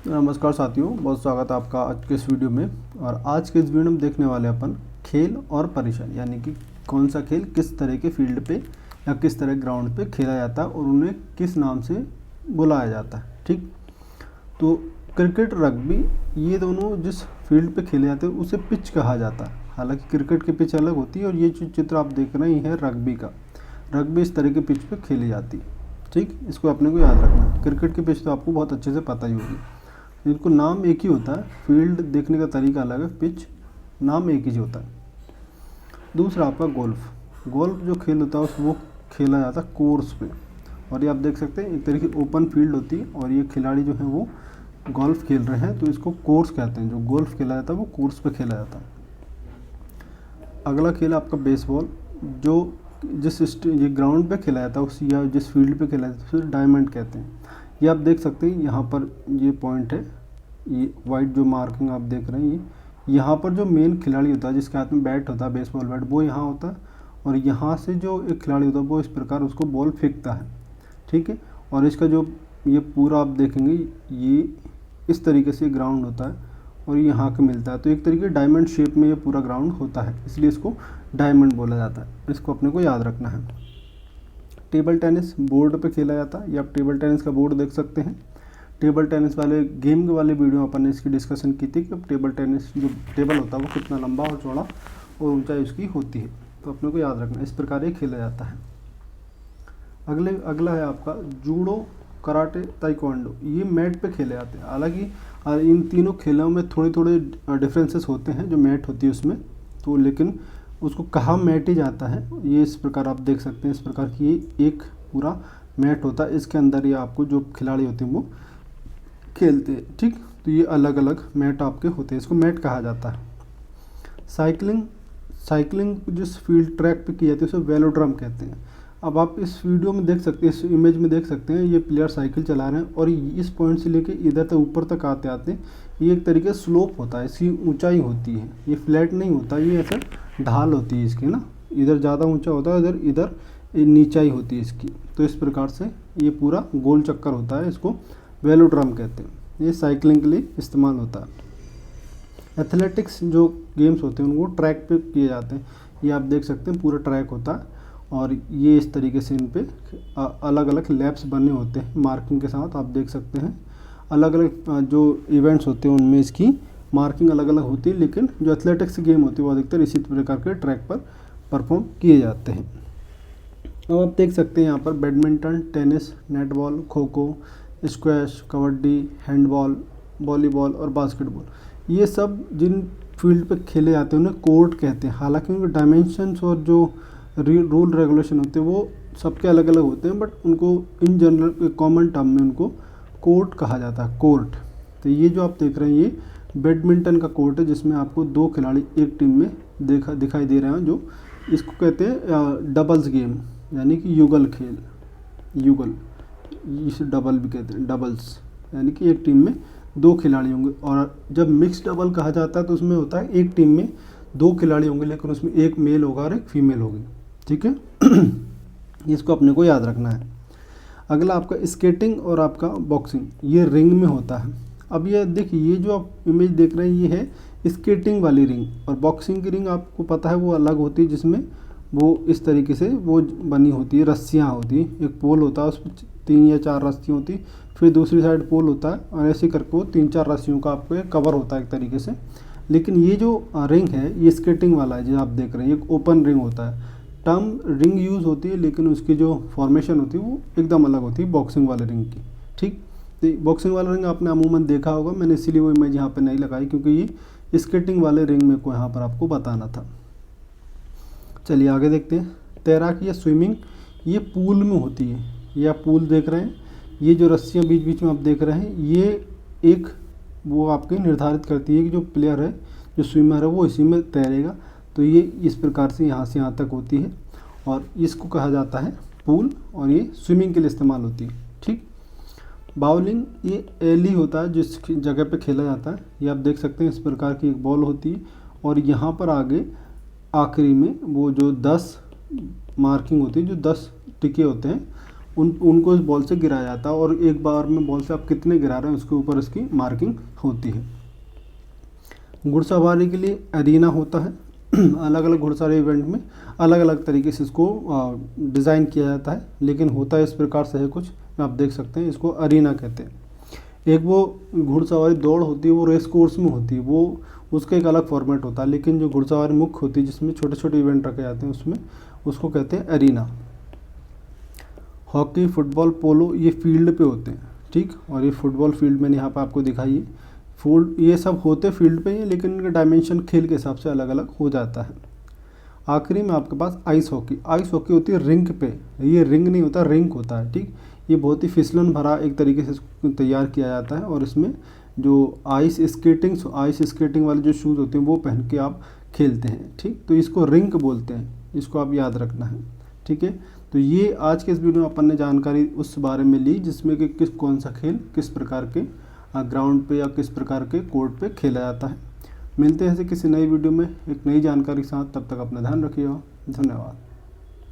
नमस्कार साथियों, बहुत स्वागत है आपका आज के इस वीडियो में। और आज के इस वीडियो में हम देखने वाले हैं अपन खेल और परेशानी, यानी कि कौन सा खेल किस तरह के फील्ड पे या किस तरह ग्राउंड पे खेला जाता है और उन्हें किस नाम से बुलाया जाता है। ठीक, तो क्रिकेट, रग्बी, ये दोनों जिस फील्ड पे खेले जाते हैं उसे पिच कहा जाता है। हालांकि क्रिकेट की पिच अलग होती है और ये जो चित्र आप देख रहे हैं रग्बी का। रग्बी इस तरह के पिच पे खेली जाती है। ठीक, इसको अपने को याद रखना है। क्रिकेट की पिच तो आपको बहुत अच्छे से पता ही होगी। इनको नाम एक ही होता है, फील्ड देखने का तरीका अलग है, पिच नाम एक ही होता है। दूसरा आपका गोल्फ। गोल्फ जो खेल होता है वो खेला जाता है कोर्स पे, और ये आप देख सकते हैं एक तरह की ओपन फील्ड होती है और ये खिलाड़ी जो है वो गोल्फ खेल रहे हैं, तो इसको कोर्स कहते हैं। जो गोल्फ खेला जाता है वो कोर्स पे खेला जाता है। अगला खेल आपका बेसबॉल, जो ये ग्राउंड पे खेला जाता है उस या जिस फील्ड पे खेला जाता है उसे डायमंड कहते हैं। ये आप देख सकते हैं यहाँ पर ये पॉइंट है, ये वाइट जो मार्किंग आप देख रहे हैं, ये यहाँ पर जो मेन खिलाड़ी होता है जिसके हाथ में बैट होता है, बेसबॉल बैट, वो यहाँ होता है और यहाँ से जो एक खिलाड़ी होता है वो इस प्रकार उसको बॉल फेंकता है। ठीक है, और इसका जो ये पूरा आप देखेंगे ये इस तरीके से ग्राउंड होता है और यहाँ के मिलता है, तो एक तरीके डायमंड शेप में ये पूरा ग्राउंड होता है, इसलिए इसको डायमंड बोला जाता है। इसको अपने को याद रखना है। टेबल टेनिस बोर्ड पे खेला जाता है, ये आप टेबल टेनिस का बोर्ड देख सकते हैं। टेबल टेनिस वाले गेम के वाले वीडियो अपन ने इसकी डिस्कशन की थी कि टेबल टेनिस जो टेबल होता है वो कितना लंबा और चौड़ा और ऊंचाई उसकी होती है, तो अपने को याद रखना। इस प्रकार ये खेला जाता है। अगला है आपका जूडो, कराटे, ताइक्वांडो। ये मैट पे खेले जाते हैं। हालांकि इन तीनों खेलों में थोड़े थोड़े डिफरेंसेस होते हैं जो मैट होती है उसमें, तो लेकिन उसको कहा मैट ही जाता है। ये इस प्रकार आप देख सकते हैं, इस प्रकार की ये एक पूरा मैट होता है, इसके अंदर ये आपको जो खिलाड़ी होते हैं वो खेलते हैं। ठीक, तो ये अलग अलग मैट आपके होते हैं, इसको मैट कहा जाता है। साइकिलिंग जिस फील्ड ट्रैक पे की जाती है उसे वेलोड्रम कहते हैं। अब आप इस वीडियो में देख सकते हैं, इस इमेज में देख सकते हैं, ये प्लेयर साइकिल चला रहे हैं और इस पॉइंट से लेके इधर तक ऊपर तक आते आते ये एक तरीके से स्लोप होता है, इसकी ऊंचाई होती है, ये फ्लैट नहीं होता, ये ऐसा ढाल होती है इसकी ना, इधर ज़्यादा ऊंचा होता है, इधर नीचाई होती है इसकी। तो इस प्रकार से ये पूरा गोल चक्कर होता है, इसको वेलोड्रम कहते हैं। ये साइकिलिंग के लिए इस्तेमाल होता है। एथलेटिक्स जो गेम्स होते हैं उनको ट्रैक पे किए जाते हैं। ये आप देख सकते हैं पूरा ट्रैक होता है और ये इस तरीके से इन पे अलग अलग लैप्स बने होते हैं मार्किंग के साथ। आप देख सकते हैं अलग अलग जो इवेंट्स होते हैं उनमें इसकी मार्किंग अलग अलग होती है, लेकिन जो एथलेटिक्स गेम होती है वो अधिकतर इसी प्रकार के ट्रैक पर परफॉर्म किए जाते हैं। अब आप देख सकते हैं यहाँ पर badminton, tennis, netball, kho kho, squash, kabaddi, handball, volleyball और बास्केटबॉल, ये सब जिन फील्ड पे खेले जाते हैं उन्हें कोर्ट कहते हैं। हालांकि उनके डायमेंशंस और जो रूल रेगुलेशन होते हैं वो सबके अलग अलग होते हैं, बट उनको इन जनरल कॉमन टर्म में उनको कोर्ट कहा जाता है, कोर्ट। तो ये जो आप देख रहे हैं ये बैडमिंटन का कोर्ट है, जिसमें आपको दो खिलाड़ी एक टीम में दिखाई दे रहे हैं, जो इसको कहते हैं डबल्स गेम, यानी कि युगल खेल। युगल, इसे डबल भी कहते हैं, डबल्स, यानी कि एक टीम में दो खिलाड़ी होंगे। और जब मिक्स डबल कहा जाता है तो उसमें होता है एक टीम में दो खिलाड़ी होंगे, लेकिन उसमें एक मेल होगा और एक फीमेल होगी। ठीक है, इसको अपने को याद रखना है। अगला आपका स्केटिंग और आपका बॉक्सिंग, ये रिंग में होता है। अब ये देखिए, ये जो आप इमेज देख रहे हैं ये है स्केटिंग वाली रिंग, और बॉक्सिंग की रिंग आपको पता है वो अलग होती है, जिसमें वो इस तरीके से वो बनी होती है, रस्सियाँ होती हैं, एक पोल होता है उसमें 3 या 4 रस्सियाँ होती, फिर दूसरी साइड पोल होता है और ऐसे करके वो 3-4 रस्सियों का आपको एक कवर होता है एक तरीके से। लेकिन ये जो रिंग है ये स्केटिंग वाला है जो आप देख रहे हैं, एक ओपन रिंग होता है। टर्म रिंग यूज़ होती है, लेकिन उसकी जो फॉर्मेशन होती है वो एकदम अलग होती है बॉक्सिंग वाले रिंग की। ठीक, तो बॉक्सिंग वाला रिंग आपने अमूमन देखा होगा, मैंने इसीलिए वो इमेज यहाँ पे नहीं लगाई, क्योंकि ये स्केटिंग वाले रिंग में को यहाँ पर आपको बताना था। चलिए आगे देखते हैं। तैराकी या स्विमिंग, ये पूल में होती है। ये आप पूल देख रहे हैं, ये जो रस्सियाँ बीच बीच में आप देख रहे हैं, ये एक वो आपके निर्धारित करती है कि जो प्लेयर है, जो स्विमर है, वो इसी में तैरेगा। तो ये इस प्रकार से यहाँ तक होती है और इसको कहा जाता है पूल, और ये स्विमिंग के लिए इस्तेमाल होती है। ठीक, बाउलिंग, ये एली होता है जिस जगह पे खेला जाता है। ये आप देख सकते हैं इस प्रकार की एक बॉल होती है और यहाँ पर आगे आखिरी में वो जो 10 मार्किंग होती है, जो 10 टिके होते हैं, उनको इस बॉल से गिराया जाता है और एक बार में बॉल से आप कितने गिरा रहे हैं उसके ऊपर इसकी मार्किंग होती है। घुड़सवारी के लिए एरिना होता है। अलग अलग घुड़सवारी इवेंट में अलग अलग तरीके से इसको डिज़ाइन किया जाता है, लेकिन होता है इस प्रकार से है कुछ, आप देख सकते हैं, इसको अरीना कहते हैं। एक वो घुड़सवारी दौड़ होती है वो रेस कोर्स में होती है, वो उसका एक अलग फॉर्मेट होता है, लेकिन जो घुड़सवारी मुख्य होती है जिसमें छोटे छोटे इवेंट रखे जाते हैं उसमें उसको कहते हैं एरिना। हॉकी, फुटबॉल, पोलो ये फील्ड पे होते हैं, ठीक। और ये फुटबॉल फील्ड मैंने यहाँ पर आपको दिखाई है। फूल ये सब होते फील्ड पे ही, लेकिन इनका डायमेंशन खेल के हिसाब से अलग अलग हो जाता है। आखिरी में आपके पास आइस हॉकी। आइस हॉकी होती है रिंक पे, ये रिंग नहीं होता, रिंक होता है, ठीक। ये बहुत ही फिसलन भरा एक तरीके से तैयार किया जाता है और इसमें जो आइस स्केटिंग वाले जो शूज़ होते हैं वो पहन के आप खेलते हैं, ठीक। तो इसको रिंक बोलते हैं, इसको आप याद रखना है, ठीक है। तो ये आज के इस वीडियो में अपन ने जानकारी उस बारे में ली जिसमें कि कौन सा खेल किस प्रकार के ग्राउंड पे या किस प्रकार के कोर्ट पे खेला जाता है। मिलते हैं ऐसे किसी नई वीडियो में एक नई जानकारी के साथ, तब तक अपना ध्यान रखिएगा। धन्यवाद।